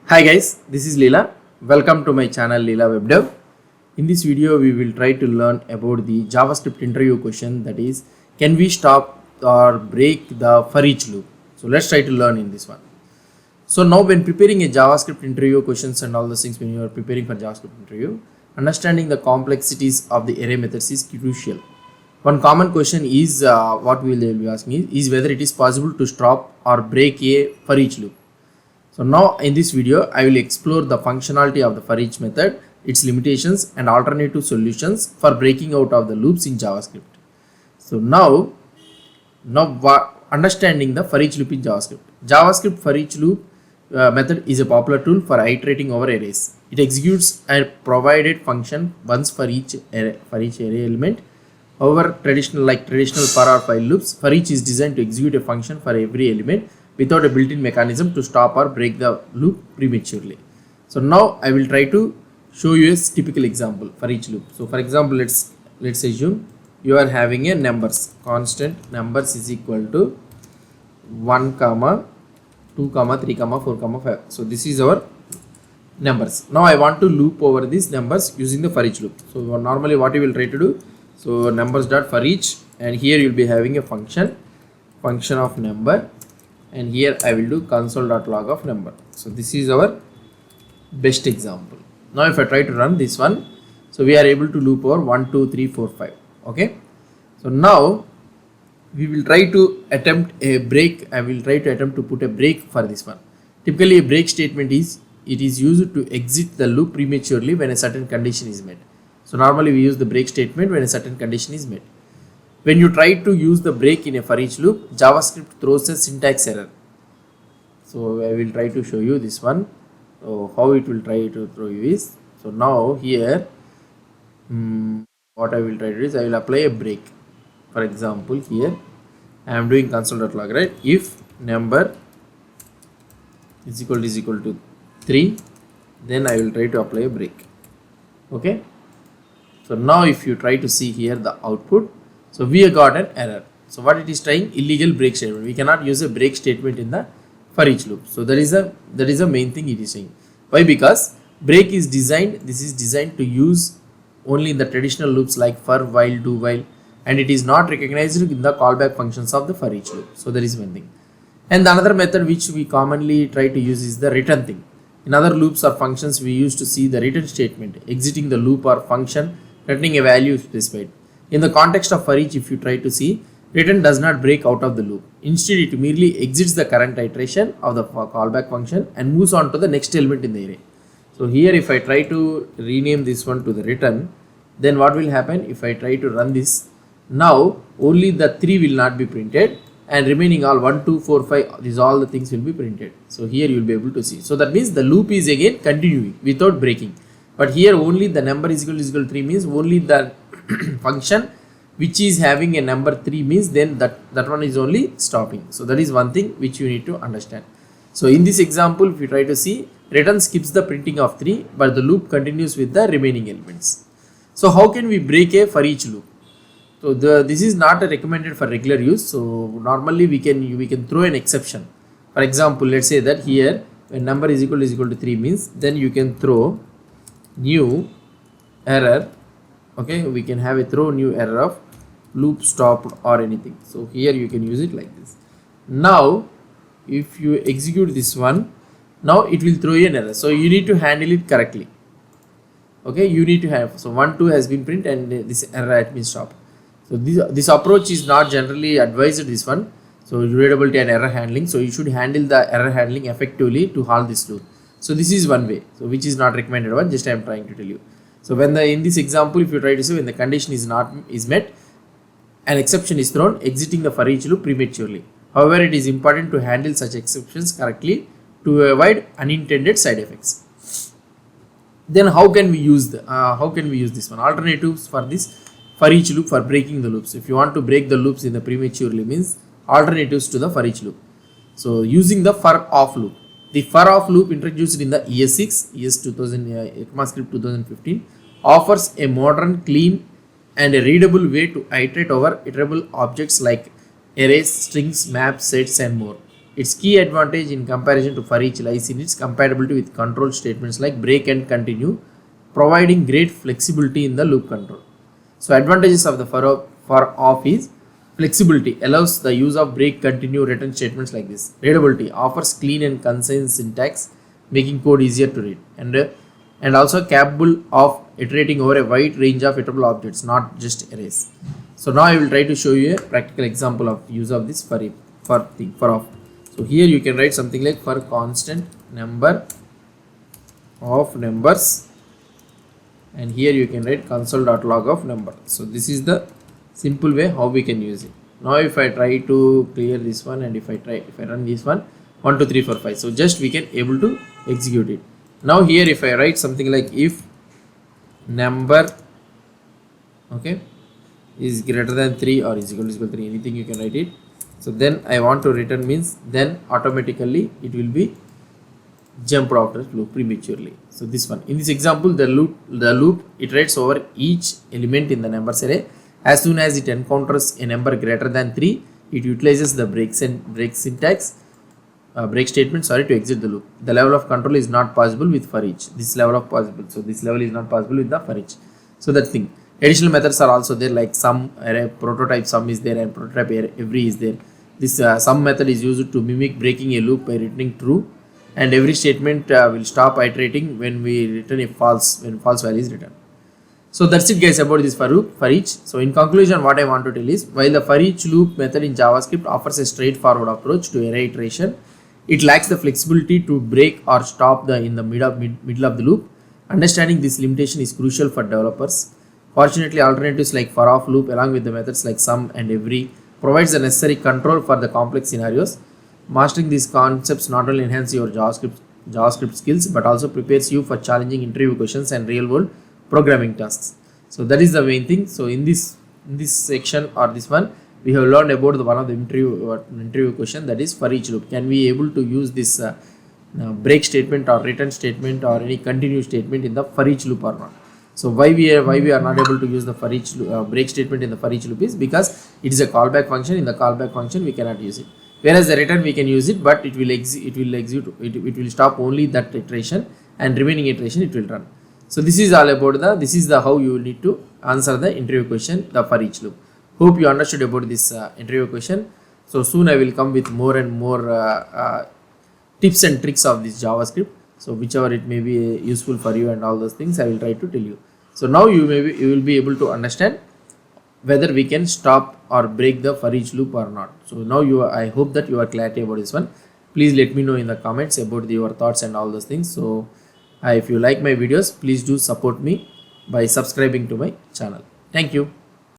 Hi guys, this is Leela. Welcome to my channel Leela Web Dev. In this video, we will try to learn about the JavaScript interview question, that is, can we stop or break the for each loop? So let's try to learn in this one. So now when preparing a JavaScript interview questions and all those things, when you are preparing for JavaScript interview, understanding the complexities of the array methods is crucial. One common question is what we will be asking is whether it is possible to stop or break a for each loop. So now in this video, I will explore the functionality of the forEach method, its limitations and alternative solutions for breaking out of the loops in JavaScript. So now understanding the forEach loop in JavaScript. JavaScript forEach loop method is a popular tool for iterating over arrays. It executes a provided function once for each array element. However, traditional for or while loops, forEach is designed to execute a function for every element without a built-in mechanism to stop or break the loop prematurely. So now I will try to show you a typical example for each loop. So for example, let's assume you are having a numbers, constant numbers is equal to 1 comma 2 comma 3 comma 4 comma 5. So this is our numbers. Now I want to loop over these numbers using the for each loop. So normally what you will try to do, so numbers dot for each, and here you will be having a function of number, and here I will do console.log of number. So this is our best example. Now if I try to run this one, so we are able to loop over 1 2 3 4 5. Okay, so now we will try to attempt a break. I will try to attempt to put a break for this one. Typically a break statement is used to exit the loop prematurely when a certain condition is met. So normally we use the break statement when a certain condition is met. When you try to use the break in a for each loop, JavaScript throws a syntax error. So I will try to show you this one. So how it will try to throw you is, so now here what I will try to do is I will apply a break. For example, here I am doing console.log, right? If number is equal to 3, then I will try to apply a break. Okay. So now if you try to see here the output, so we have got an error. So what it is trying? Illegal break statement. We cannot use a break statement in the for each loop. So that is a main thing it is saying. Why? Because break is designed. This is designed to use only in the traditional loops like for, while, do, while, and it is not recognized in the callback functions of the for each loop. So that is one thing. And the another method which we commonly try to use is the return thing. In other loops or functions, we used to see the return statement exiting the loop or function, returning a value specified. In the context of for each, if you try to see, return does not break out of the loop. Instead, it merely exits the current iteration of the callback function and moves on to the next element in the array. So here if I try to rename this one to the return, then what will happen if I try to run this? Now only the 3 will not be printed, and remaining all 1 2 4 5, these all the things will be printed. So here you will be able to see. So that means the loop is again continuing without breaking. But here only the number is equal to 3 means only the function which is having a number 3 means then that one is only stopping. So that is one thing which you need to understand. So in this example, if you try to see, return skips the printing of 3, but the loop continues with the remaining elements. So how can we break a for each loop? So this is not recommended for regular use. So normally we can throw an exception. For example, let's say that here when number is equal to 3 means, then you can throw new error. Okay, we can have a throw new error of loop stopped or anything. So here you can use it like this. Now if you execute this one, now it will throw you an error. So you need to handle it correctly. Okay, you need to have, so 1 2 has been print and this error has been stopped. So this approach is not generally advised, this one. So readability and error handling. So you should handle the error handling effectively to halt this loop. So this is one way, so which is not recommended one, just I am trying to tell you. So when in this example, if you try to say when the condition is met, an exception is thrown exiting the for each loop prematurely. However, it is important to handle such exceptions correctly to avoid unintended side effects. Then how can we use this one? Alternatives for this for each loop for breaking the loops. If you want to break the loops in the prematurely means alternatives to the for each loop. So using the for off loop. The for off loop introduced in the ES6, ECMAScript 2015 offers a modern, clean and a readable way to iterate over iterable objects like arrays, strings, maps, sets and more. Its key advantage in comparison to for each lies in its compatibility with control statements like break and continue, providing great flexibility in the loop control. So advantages of the for off is flexibility, allows the use of break, continue, return statements like this. Readability, offers clean and concise syntax, making code easier to read, and also capable of iterating over a wide range of iterable objects, not just arrays. So now I will try to show you a practical example of use of this for off. So here you can write something like for constant number of numbers, and here you can write console.log of number. So this is the simple way how we can use it. Now if I try to clear this one, and if I run this one, 1 2 3 4 5, so just we can able to execute it. Now here if I write something like if number, okay, is greater than 3 or is equal to 3, anything you can write it. So then I want to return means then automatically it will be jumped out of loop prematurely. So this one, in this example, the loop iterates over each element in the numbers array. As soon as it encounters a number greater than 3, it utilizes the break statement to exit the loop. The level of control is not possible with for each. This level of possible. So this level is not possible with the for each. So that thing. Additional methods are also there, like sum array, prototype sum is there, and prototype every is there. This sum method is used to mimic breaking a loop by returning true, and every statement will stop iterating when we return a false, when false value is returned. So that's it guys about this for each. So in conclusion, what I want to tell is, while the for each loop method in JavaScript offers a straightforward approach to array iteration, it lacks the flexibility to break or stop in the middle of the loop. Understanding this limitation is crucial for developers. Fortunately, alternatives like for off loop along with the methods like sum and every provides the necessary control for the complex scenarios. Mastering these concepts not only enhance your JavaScript skills but also prepares you for challenging interview questions and real world programming tasks. So that is the main thing. So in this section or this one, we have learned about one of the interview question, that is for each loop. Can we able to use this break statement or return statement or any continue statement in the for each loop or not? So why we are not able to use the for each break statement in the for each loop is because it is a callback function. In the callback function we cannot use it, whereas the return we can use it, but it will stop only that iteration, and remaining iteration it will run. So this is all about this is the how you need to answer the interview question, the for each loop. Hope you understood about this interview question. So soon I will come with more and more tips and tricks of this JavaScript. So whichever it may be useful for you and all those things, I will try to tell you. So now you will be able to understand whether we can stop or break the for each loop or not. So now I hope that you are clarity about this one. Please let me know in the comments about your thoughts and all those things. So if you like my videos, please do support me by subscribing to my channel. Thank you.